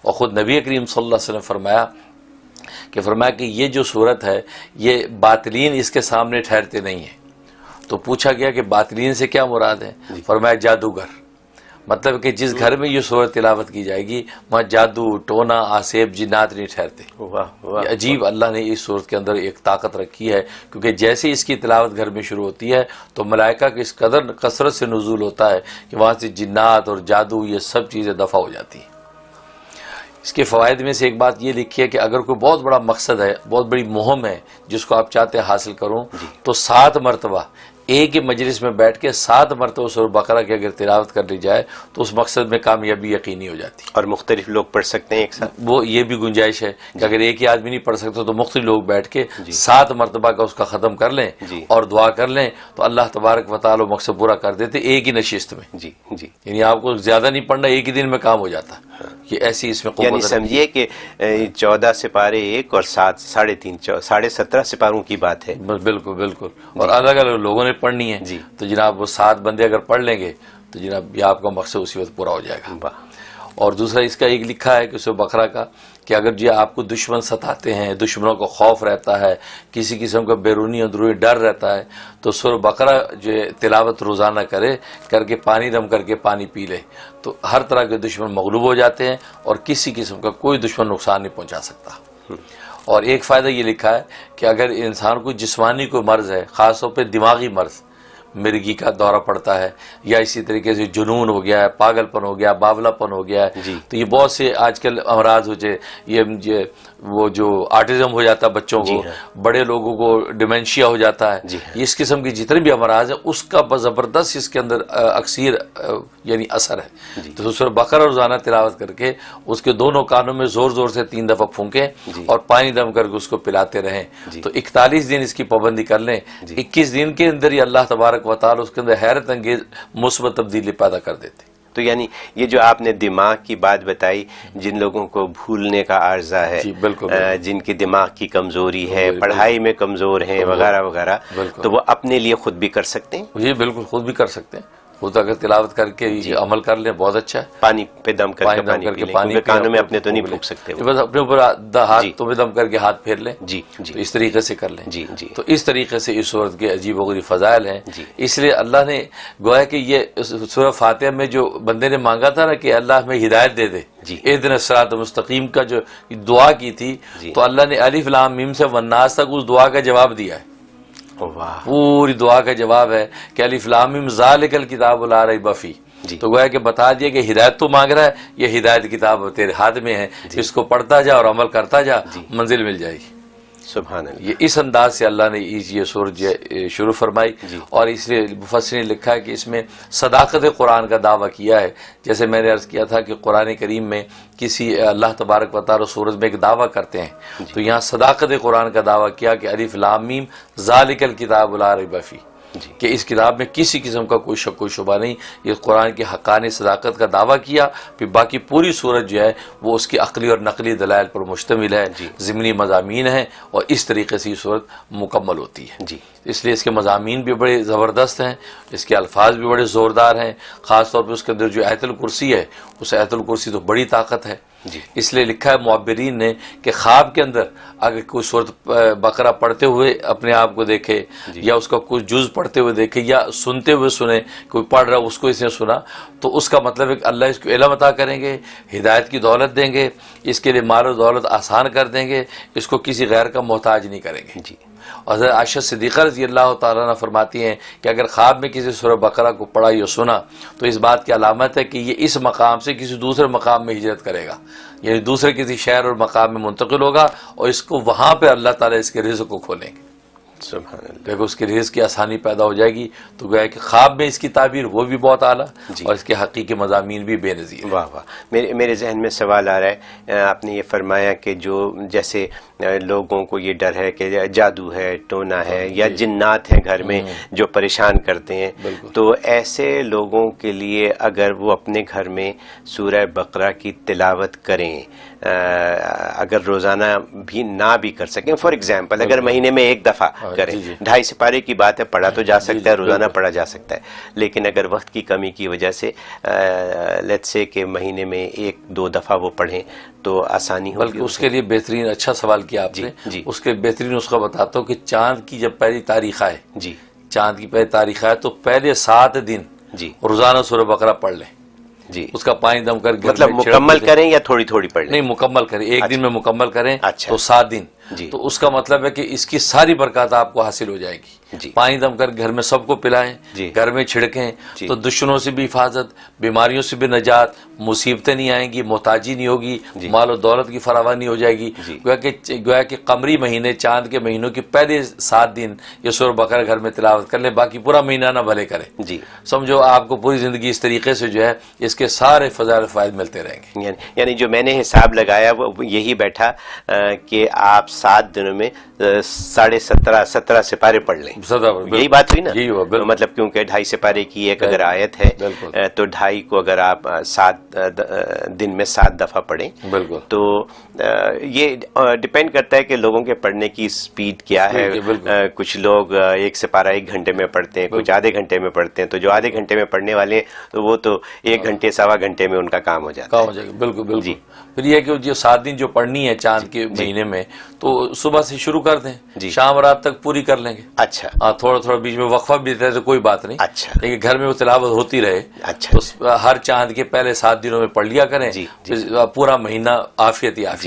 اور خود نبی کریم صلی اللہ علیہ وسلم فرمایا کہ یہ جو صورت ہے یہ باطلین اس کے سامنے ٹھہرتے نہیں ہیں. تو پوچھا گیا کہ باطلین سے کیا مراد ہے؟ فرمایا جادوگر. مطلب کہ جس گھر میں یہ سورت تلاوت کی جائے گی وہاں جادو ٹونا آسیب جنات نہیں ٹھہرتے. یہ عجیب اللہ نے اس سورت کے اندر ایک طاقت رکھی ہے، کیونکہ جیسے اس کی تلاوت گھر میں شروع ہوتی ہے تو ملائکہ کی اس قدر کثرت سے نزول ہوتا ہے کہ وہاں سے جنات اور جادو یہ سب چیزیں دفع ہو جاتی ہیں. اس کے فوائد میں سے ایک بات یہ لکھی ہے کہ اگر کوئی بہت بڑا مقصد ہے، بہت بڑی مہم ہے جس کو آپ چاہتے ہیں حاصل کروں، تو 7 مرتبہ ایک ہی مجلس میں بیٹھ کے 7 مرتبہ سورہ بقرہ کی اگر تلاوت کر لی جائے تو اس مقصد میں کامیابی یقینی ہو جاتی ہے. اور مختلف لوگ پڑھ سکتے ہیں ایک ساتھ؟ وہ یہ بھی گنجائش ہے کہ اگر ایک ہی آدمی نہیں پڑھ سکتا تو مختلف لوگ بیٹھ کے 7 مرتبہ کا اس کا ختم کر لیں اور دعا کر لیں تو اللہ تبارک و تعالی مقصد پورا کر دیتے ایک ہی نشست میں. یعنی آپ کو زیادہ نہیں پڑھنا، ایک ہی دن میں کام ہو جاتا. یہ ایسی اس میں قوت، یعنی سمجھیے کہ 14 سپارے ایک اور 7 ساڑھے 17 سپاروں کی بات ہے. بالکل بالکل. اور الگ الگ لوگوں نے پڑھنی ہے تو جناب وہ 7 بندے اگر پڑھ لیں گے تو جناب یہ آپ کا مقصد اسی وقت پورا ہو جائے گا. اور دوسرا اس کا ایک لکھا ہے کہ سورہ بقرہ کا کہ اگر جی آپ کو دشمن ستاتے ہیں، دشمنوں کو خوف رہتا ہے، کسی قسم کا بیرونی اندرونی ڈر رہتا ہے، تو سورہ بقرہ جو تلاوت روزانہ کر کے پانی دم کر کے پانی پی لے تو ہر طرح کے دشمن مغلوب ہو جاتے ہیں اور کسی قسم کا کوئی دشمن نقصان نہیں پہنچا سکتا. اور ایک فائدہ یہ لکھا ہے کہ اگر انسان کو جسمانی کوئی مرض ہے، خاص طور پہ دماغی مرض، مرگی کا دورہ پڑتا ہے یا اسی طریقے سے جنون ہو گیا ہے، پاگل پن ہو گیا، باولا پن ہو گیا ہے، تو یہ بہت سے آج کل امراض ہو جائے، یہ وہ جو آٹزم ہو جاتا ہے بچوں کو، بڑے لوگوں کو ڈیمنشیا ہو جاتا ہے، اس قسم کی جتنے بھی امراض ہیں اس کا زبردست اس کے اندر اکثیر یعنی اثر ہے. تو سورہ بقرہ روزانہ تلاوت کر کے اس کے دونوں کانوں میں زور زور سے 3 دفعہ پھونکیں اور پانی دم کر کے اس کو پلاتے رہیں تو 41 دن اس کی پابندی کر لیں. 21 دن کے اندر ہی اللہ تبارک و تعالی اس کے اندر حیرت انگیز مثبت تبدیلی پیدا کر دیتے. تو یعنی یہ جو آپ نے دماغ کی بات بتائی، جن لوگوں کو بھولنے کا عارضہ ہے، جن کی دماغ کی کمزوری ہے، پڑھائی میں کمزور ہیں وغیرہ وغیرہ، تو وہ اپنے لیے خود بھی کر سکتے ہیں؟ جی بالکل خود بھی کر سکتے ہیں. خود اگر تلاوت کر کے عمل کر لیں بہت اچھا ہے. پانی پہ دم کر کے پانی کانوں میں اپنے تو نہیں پھونک سکتے، بس اپنے اوپر ہاتھوں میں دم کر کے ہاتھ پھیر لیں تو اس طریقے سے کر لیں. تو اس طریقے سے اس سورت کے عجیب و غریب فضائل ہیں. اس لیے اللہ نے گویا کہ یہ سورہ فاتحہ میں جو بندے نے مانگا تھا نا کہ اللہ ہمیں ہدایت دے دے، اہدنا الصراط المستقیم کا جو دعا کی تھی، تو اللہ نے الف لام میم سے والناس تک اس دعا کا جواب دیا ہے. پوری دعا کا جواب ہے کہ الف لام میم ذالک الکتاب لا ریب فیہ. تو گویا کہ بتا دیا کہ ہدایت تو مانگ رہا ہے، یہ ہدایت کتاب تیرے ہاتھ میں ہے، اس کو پڑھتا جا اور عمل کرتا جا، منزل مل جائے گی. سبحان اللہ. یہ اس انداز سے اللہ نے یہ سورج شروع فرمائی. اور اس لیے مفسرین نے لکھا ہے کہ اس میں صداقت قرآن کا دعویٰ کیا ہے. جیسے میں نے عرض کیا تھا کہ قرآن کریم میں کسی اللہ تبارک و تعالی سورج میں ایک دعویٰ کرتے ہیں تو یہاں صداقت قرآن کا دعویٰ کیا کہ الف لام میم ذالک الکتاب لا ریب فیہ، کہ اس کتاب میں کسی قسم کا کوئی شک و شبہ نہیں. یہ قرآن کی حقانی صداقت کا دعویٰ کیا. پھر باقی پوری سورت جو ہے وہ اس کی عقلی اور نقلی دلائل پر مشتمل ہے، ضمنی مضامین ہیں اور اس طریقے سے یہ سورت مکمل ہوتی ہے. اس لیے اس کے مضامین بھی بڑے زبردست ہیں، اس کے الفاظ بھی بڑے زوردار ہیں. خاص طور پہ اس کے اندر جو آیت الکرسی ہے، اس آیت الکرسی تو بڑی طاقت ہے. اس لیے لکھا ہے معبرین نے کہ خواب کے اندر اگر کوئی سورت بقرہ پڑھتے ہوئے اپنے آپ کو دیکھے یا اس کا کچھ جز پڑھتے ہوئے دیکھے یا سنتے ہوئے سنے، کوئی پڑھ رہا اس کو اس نے سنا، تو اس کا مطلب ہے کہ اللہ اس کو علم عطا کریں گے، ہدایت کی دولت دیں گے، اس کے لیے مال و دولت آسان کر دیں گے، اس کو کسی غیر کا محتاج نہیں کریں گے. اور حضرت عائشہ صدیقہ رضی اللہ تعالیٰ عنہ فرماتی ہیں کہ اگر خواب میں کسی سورہ بقرہ کو پڑھا یا سنا تو اس بات کی علامت ہے کہ یہ اس مقام سے کسی دوسرے مقام میں ہجرت کرے گا، یعنی دوسرے کسی شہر اور مقام میں منتقل ہوگا اور اس کو وہاں پہ اللہ تعالیٰ اس کے رزق کو کھولیں گے. سبحان اللہ. دیکھو اس کے رزق کی آسانی پیدا ہو جائے گی. تو گویا کہ خواب میں اس کی تعبیر وہ بھی بہت اعلیٰ اور اس کے حقیقی مضامین بھی بے نظیر. واہ واہ. میرے ذہن میں سوال آ رہا ہے، آپ نے یہ فرمایا کہ جو جیسے لوگوں کو یہ ڈر ہے کہ جادو ہے، ٹونا ہے یا جنات ہیں گھر میں جو پریشان کرتے ہیں، تو ایسے لوگوں کے لیے اگر وہ اپنے گھر میں سورہ بقرہ کی تلاوت کریں، اگر روزانہ بھی نہ بھی کر سکیں، فار ایگزامپل اگر مہینے میں ایک دفعہ کریں. جی جی. 2.5 سپارے کی بات ہے, پڑھا تو جا سکتا ہے, روزانہ پڑھا جا سکتا ہے, لیکن اگر وقت کی کمی کی وجہ سے لیٹس سے کہ مہینے میں 1-2 دفعہ وہ پڑھیں تو آسانی ہوگی. بلکہ اس کے لیے بہترین, اچھا سوال کیا آپ نے. جی. اس کے بہترین نسخہ بتاتا ہوں کہ چاند کی جب پہلی تاریخ آئے, جی چاند کی پہلی تاریخ آئے تو پہلے 7 دن جی روزانہ سورہ بقرہ پڑھ لیں. جی. اس کا پانی دم کر گھر مطلب میں چھڑک مکمل دیں. کریں یا تھوڑی تھوڑی پڑھ لیں؟ نہیں, مکمل کریں, ایک دن میں مکمل کریں اچھا. تو 7 دن. جی. تو اس کا مطلب ہے کہ اس کی ساری برکات آپ کو حاصل ہو جائے گی. جی. پانی دم کر گھر میں سب کو پلائیں, جی. گھر میں چھڑکیں, جی. تو دشمنوں سے بھی حفاظت, بیماریوں سے بھی نجات, مصیبتیں نہیں آئیں گی, محتاجی نہیں ہوگی, جی. مال و دولت کی فراوانی ہو جائے گی. جی. گویا کہ قمری مہینے, چاند کے مہینوں کے پہلے 7 دن یہ سورہ بقرہ گھر میں تلاوت کر لیں, باقی پورا مہینہ نہ بھلے کریں. جی. سمجھو آپ کو پوری زندگی اس طریقے سے جو ہے اس کے سارے فضائل فوائد ملتے رہیں گے. یعنی جو میں نے حساب لگایا وہ یہی بیٹھا کہ آپ 7 دنوں میں 17.5 سپارے پڑھ لیں. یہی بات ہوئی نا. یہی ہوا, بالکل. مطلب کیونکہ 2.5 سپارے کی ایک اگر آیت ہے تو 2.5 کو اگر آپ 7 دن میں 7 دفعہ پڑھیں, بالکل, تو یہ ڈپینڈ کرتا ہے کہ لوگوں کے پڑھنے کی سپیڈ کیا ہے. کچھ لوگ 1 سپارہ 1 گھنٹے میں پڑھتے ہیں, کچھ آدھے گھنٹے میں پڑھتے ہیں, تو جو آدھے گھنٹے میں پڑھنے والے ہیں وہ تو 1 گھنٹے 1.25 گھنٹے میں ان کا کام ہو جاتا ہے. بالکل بالکل. پھر یہ کہ جو 7 دن جو پڑھنی ہے چاند کے مہینے میں, تو صبح سے شروع کر دیں, شام رات تک پوری کر لیں گے. اچھا. ہاں, تھوڑا تھوڑا بیچ میں وقفہ بھی دیتا ہے تو کوئی بات نہیں. اچھا. لیکن گھر میں وہ تلاوت ہوتی رہے. اچھا. تو ہر چاند کے پہلے 7 دنوں میں پڑھ لیا کریں, پھر پورا مہینہ عافیت ہی عافیت.